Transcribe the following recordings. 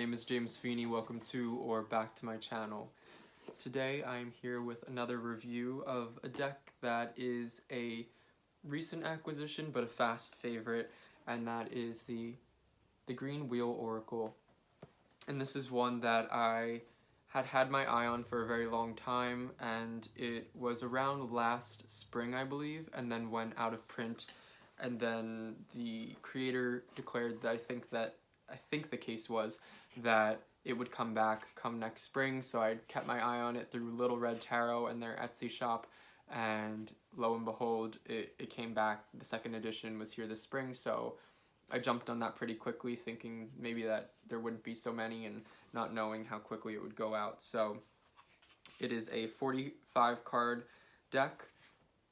name is James Feeney. Welcome to or back to my channel. Today I'm here with another review of a deck that is a recent acquisition but a fast favorite, and that is the Green Wheel Oracle. And this is one that I had my eye on for a very long time, and it was around last spring, I believe, and then went out of print. And then the creator declared that I think the case was that it would come back come next spring, so I kept my eye on it through Little Red Tarot and their Etsy shop, and lo and behold, it came back. The second edition was here this spring, so I jumped on that pretty quickly, thinking maybe that there wouldn't be so many and not knowing how quickly it would go out. So it is a 45 card deck,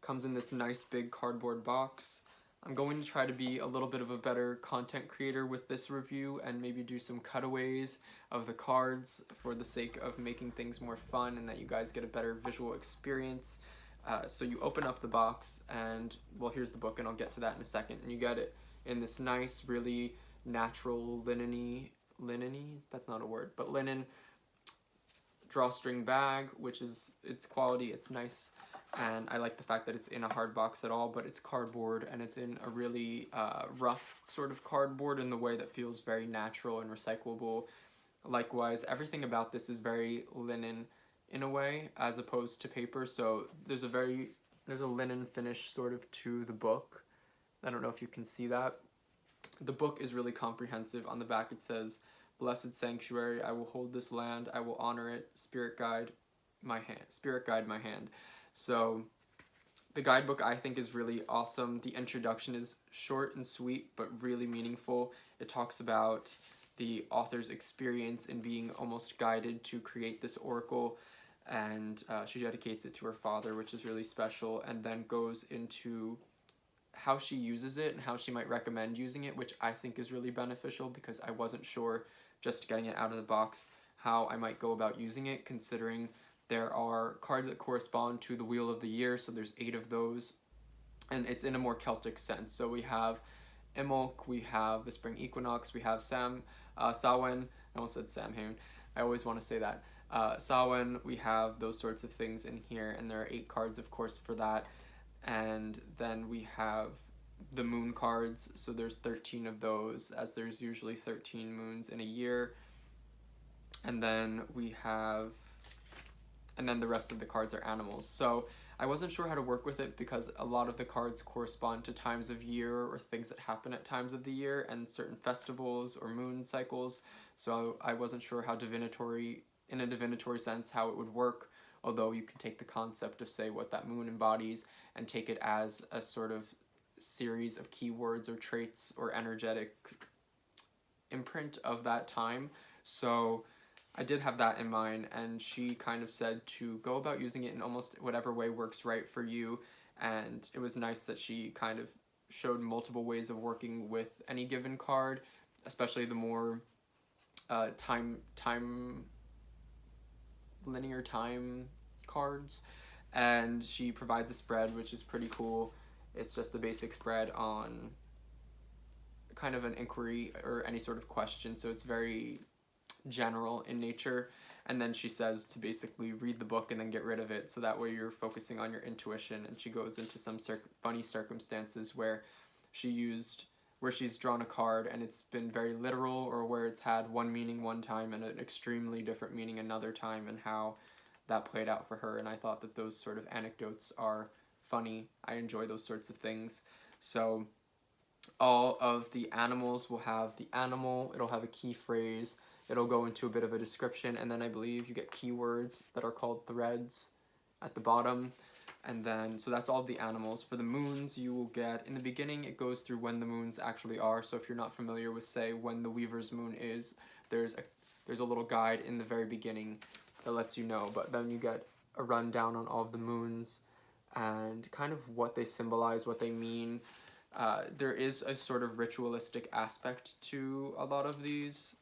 comes in this nice big cardboard box. I'm going to try to be a little bit of a better content creator with this review and maybe do some cutaways of the cards for the sake of making things more fun and that you guys get a better visual experience. So you open up the box and, well, here's the book and I'll get to that in a second. And you get it in this nice, really natural linen, that's not a word, but linen drawstring bag, which is its quality. It's nice, and I like the fact that it's in a hard box at all, but it's cardboard, and it's in a really rough sort of cardboard in the way that feels very natural and recyclable. Likewise, everything about this is very linen in a way, as opposed to paper, so there's a linen finish sort of to the book. I don't know if you can see that. The book is really comprehensive. On the back it says, "Blessed sanctuary, I will hold this land, I will honor it, spirit guide my hand." So the guidebook, I think, is really awesome. The introduction is short and sweet but really meaningful. It talks about the author's experience in being almost guided to create this oracle, and she dedicates it to her father, which is really special, and then goes into how she uses it and how she might recommend using it, which I think is really beneficial because I wasn't sure, just getting it out of the box, how I might go about using it, considering there are cards that correspond to the Wheel of the Year, so there's 8 of those, and it's in a more Celtic sense. So we have Imbolc, we have the Spring Equinox, we have Samhain, I almost said Samhain, I always want to say that, Samhain, we have those sorts of things in here, and there are 8 cards, of course, for that. And then we have the moon cards, so there's 13 of those, as there's usually 13 moons in a year. And then the rest of the cards are animals. So I wasn't sure how to work with it because a lot of the cards correspond to times of year or things that happen at times of the year and certain festivals or moon cycles. So I wasn't sure how in a divinatory sense, how it would work. Although you can take the concept of, say, what that moon embodies and take it as a sort of series of keywords or traits or energetic imprint of that time. So I did have that in mind, and she kind of said to go about using it in almost whatever way works right for you, and it was nice that she kind of showed multiple ways of working with any given card, especially the more linear time cards, and she provides a spread which is pretty cool. It's just a basic spread on kind of an inquiry or any sort of question, so it's very general in nature, and then she says to basically read the book and then get rid of it, so that way you're focusing on your intuition. And she goes into some funny circumstances where she's drawn a card and it's been very literal, or where it's had one meaning one time and an extremely different meaning another time, and how that played out for her. And I thought that those sort of anecdotes are funny. I enjoy those sorts of things. So all of the animals will have the animal, it'll have a key phrase, it'll go into a bit of a description, and then I believe you get keywords that are called threads at the bottom. And then, so that's all the animals. For the moons, you will get, in the beginning, it goes through when the moons actually are. So if you're not familiar with, say, when the Weaver's moon is, there's a little guide in the very beginning that lets you know. But then you get a rundown on all of the moons and kind of what they symbolize, what they mean. There is a sort of ritualistic aspect to a lot of these.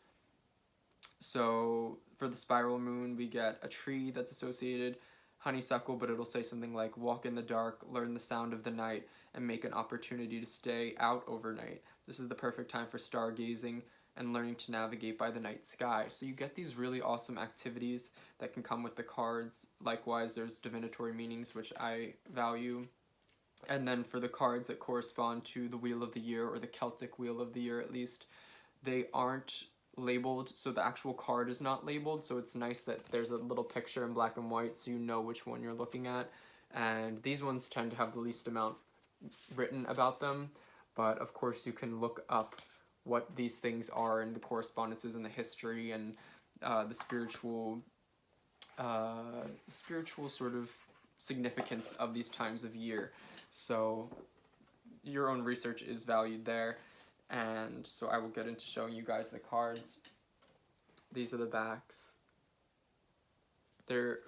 So for the spiral moon, we get a tree that's associated, honeysuckle, but it'll say something like, walk in the dark, learn the sound of the night, and make an opportunity to stay out overnight. This is the perfect time for stargazing. and learning to navigate by the night sky. So you get these really awesome activities that can come with the cards. Likewise, there's divinatory meanings, which I value. And then for the cards that correspond to the Wheel of the Year, or the Celtic Wheel of the Year at least, they aren't labeled, so the actual card is not labeled, so it's nice that there's a little picture in black and white so you know which one you're looking at. And these ones tend to have the least amount written about them, but of course you can look up what these things are and the correspondences and the history and the spiritual sort of significance of these times of year. So your own research is valued there. And so I will get into showing you guys the cards. These are the backs. They're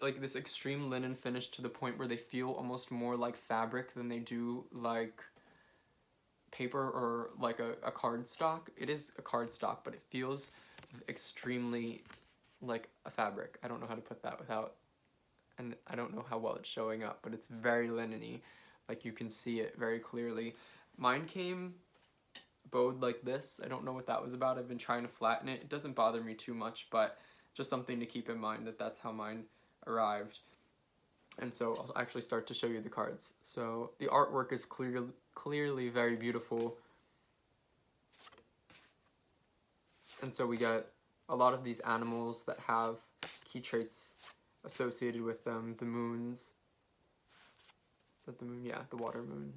like this extreme linen finish to the point where they feel almost more like fabric than they do like paper or like a cardstock. It is a cardstock, but it feels extremely like a fabric. I don't know how to put that without, and I don't know how well it's showing up, but it's very linen-y. Like you can see it very clearly. Mine came bowed like this. I don't know what that was about. I've been trying to flatten it. It doesn't bother me too much, but just something to keep in mind that that's how mine arrived. And so I'll actually start to show you the cards. So the artwork is clearly very beautiful. And so we get a lot of these animals that have key traits associated with them. The moons. Is that the moon? Yeah, the water moon.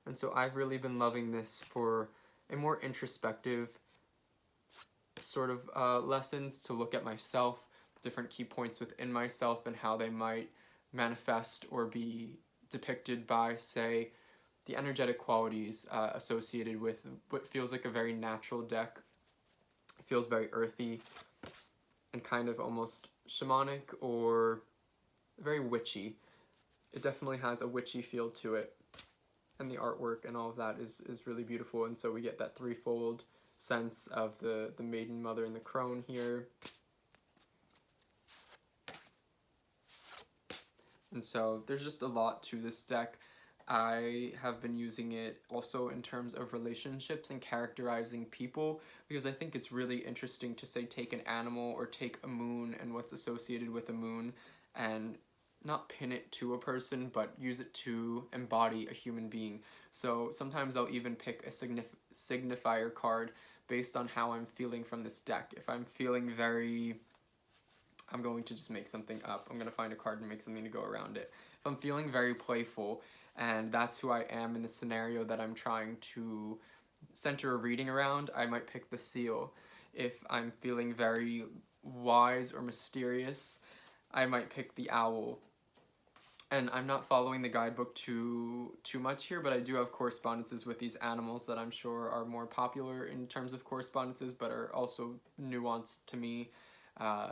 And so I've really been loving this for a more introspective sort of lessons to look at myself, different key points within myself and how they might manifest or be depicted by, say, the energetic qualities associated with what feels like a very natural deck. It feels very earthy and kind of almost shamanic or very witchy. It definitely has a witchy feel to it. And the artwork and all of that is really beautiful. And so we get that threefold sense of the maiden, mother, and the crone here. And so there's just a lot to this deck. I have been using it also in terms of relationships and characterizing people, because I think it's really interesting to, say, take an animal or take a moon and what's associated with a moon and not pin it to a person, but use it to embody a human being. So sometimes I'll even pick a signifier card based on how I'm feeling from this deck. If I'm feeling very... I'm going to just make something up. I'm going to find a card and make something to go around it. If I'm feeling very playful, and that's who I am in the scenario that I'm trying to center a reading around, I might pick the seal. If I'm feeling very wise or mysterious, I might pick the owl. And I'm not following the guidebook too much here, but I do have correspondences with these animals that I'm sure are more popular in terms of correspondences, but are also nuanced to me.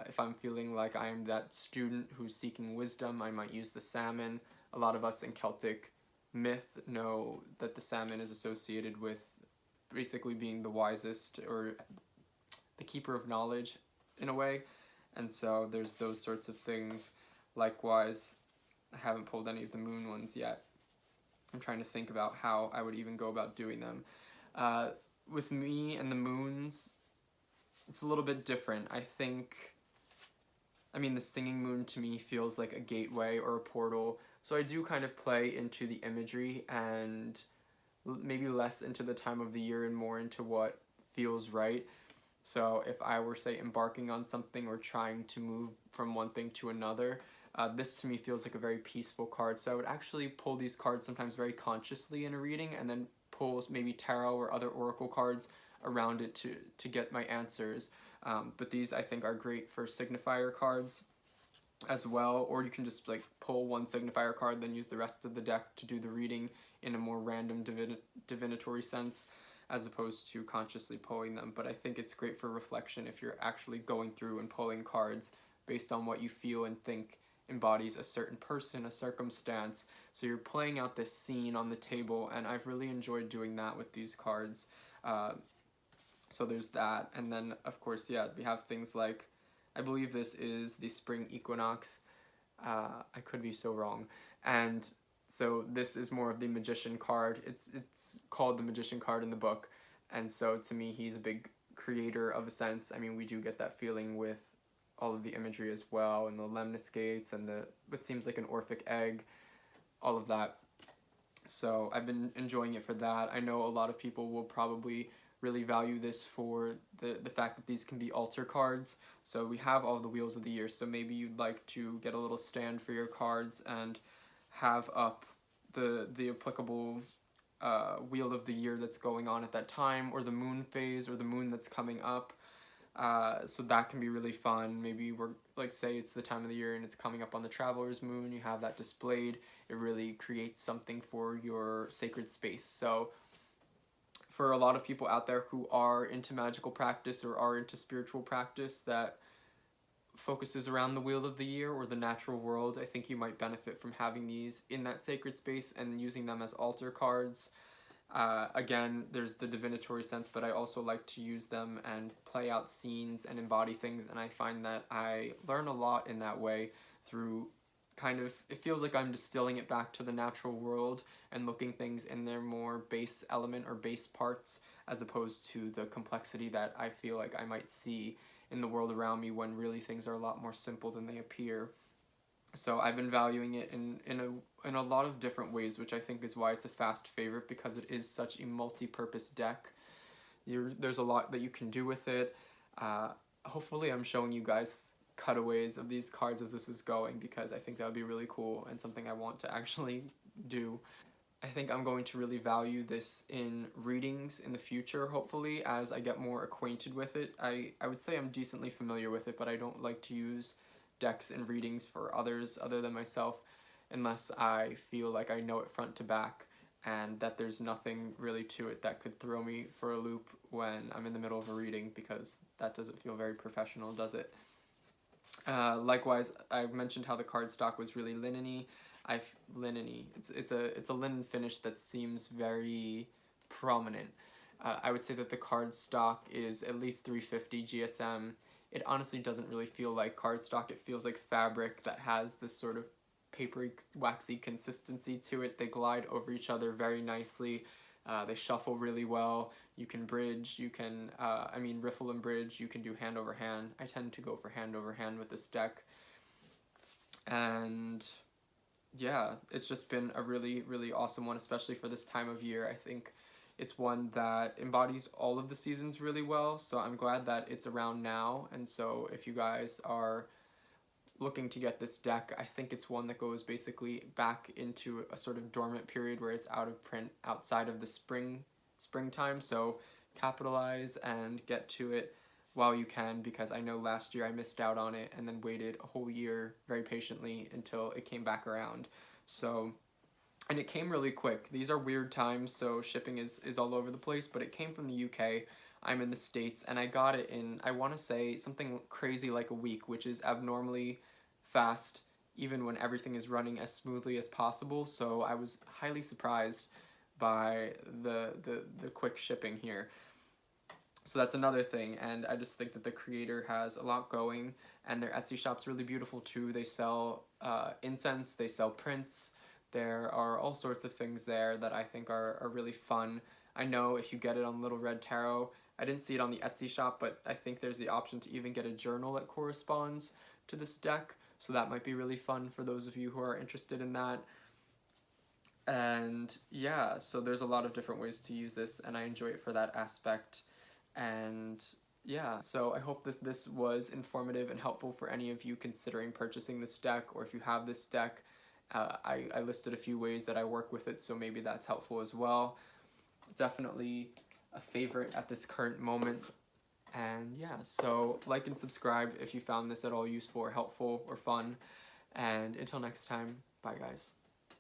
If I'm feeling like I am that student who's seeking wisdom, I might use the salmon. A lot of us in Celtic myth know that the salmon is associated with basically being the wisest or the keeper of knowledge in a way. And so there's those sorts of things. Likewise, I haven't pulled any of the moon ones yet. I'm trying to think about how I would even go about doing them. With me and the moons, it's a little bit different. I mean, the singing moon to me feels like a gateway or a portal. So I do kind of play into the imagery and maybe less into the time of the year and more into what feels right. So if I were, say, embarking on something or trying to move from one thing to another, this to me feels like a very peaceful card. So I would actually pull these cards sometimes very consciously in a reading and then pull maybe tarot or other oracle cards around it to get my answers. But these I think are great for signifier cards as well, or you can just like pull one signifier card, then use the rest of the deck to do the reading in a more random divinatory sense, as opposed to consciously pulling them. But I think it's great for reflection if you're actually going through and pulling cards based on what you feel and think embodies a certain person, a circumstance. So you're playing out this scene on the table, and I've really enjoyed doing that with these cards. So there's that, and then of course, yeah, we have things like, I believe this is the spring equinox. I could be so wrong. And So this is more of the magician card. It's called the magician card in the book, and so to me he's a big creator of a sense. I mean, we do get that feeling with all of the imagery as well, and the lemniscates and the what seems like an Orphic egg, all of that. So I've been enjoying it for that. I know a lot of people will probably really value this for the fact that these can be altar cards. So we have all the wheels of the year, so maybe you'd like to get a little stand for your cards and have up the applicable wheel of the year that's going on at that time, or the moon phase, or the moon that's coming up. So that can be really fun. Maybe we're like, say it's the time of the year and it's coming up on the traveler's moon, you have that displayed. It really creates something for your sacred space. So for a lot of people out there who are into magical practice or are into spiritual practice that focuses around the wheel of the year or the natural world, I think you might benefit from having these in that sacred space and using them as altar cards. Again, there's the divinatory sense, but I also like to use them and play out scenes and embody things, and I find that I learn a lot in that way through kind of, it feels like I'm distilling it back to the natural world and looking things in their more base element or base parts, as opposed to the complexity that I feel like I might see in the world around me when really things are a lot more simple than they appear. So I've been valuing it in a lot of different ways, which I think is why it's a fast favorite, because it is such a multi-purpose deck. There's a lot that you can do with it. Hopefully I'm showing you guys cutaways of these cards as this is going, because I think that would be really cool and something I want to actually do. I think I'm going to really value this in readings in the future, hopefully, as I get more acquainted with it. I would say I'm decently familiar with it, but I don't like to use decks in readings for others other than myself unless I feel like I know it front to back and that there's nothing really to it that could throw me for a loop when I'm in the middle of a reading, because that doesn't feel very professional, does it? Likewise, I mentioned how the cardstock was really linen-y. It's a linen finish that seems very prominent. I would say that the cardstock is at least 350 GSM. It honestly doesn't really feel like cardstock. It feels like fabric that has this sort of papery, waxy consistency to it. They glide over each other very nicely. They shuffle really well. You can bridge, you can, riffle and bridge, you can do hand over hand. I tend to go for hand over hand with this deck. And yeah, it's just been a really, really awesome one, especially for this time of year. I think it's one that embodies all of the seasons really well, so I'm glad that it's around now. And so if you guys are looking to get this deck, I think it's one that goes basically back into a sort of dormant period where it's out of print outside of the springtime. So capitalize and get to it while you can, because I know last year I missed out on it and then waited a whole year very patiently until it came back around. So, and it came really quick. These are weird times, so shipping is all over the place, but it came from the UK. I'm in the States, and I got it in, I want to say, something crazy like a week, which is abnormally fast, even when everything is running as smoothly as possible. So I was highly surprised by the quick shipping here. So that's another thing, and I just think that the creator has a lot going, and their Etsy shop's really beautiful too. They sell incense, they sell prints, there are all sorts of things there that I think are really fun. I know if you get it on Little Red Tarot, I didn't see it on the Etsy shop, but I think there's the option to even get a journal that corresponds to this deck, so that might be really fun for those of you who are interested in that. And yeah, so there's a lot of different ways to use this, and I enjoy it for that aspect. And yeah, so I hope that this was informative and helpful for any of you considering purchasing this deck, or if you have this deck. I listed a few ways that I work with it, so maybe that's helpful as well. Definitely a favorite at this current moment. And yeah, so like and subscribe if you found this at all useful or helpful or fun. And until next time, bye guys.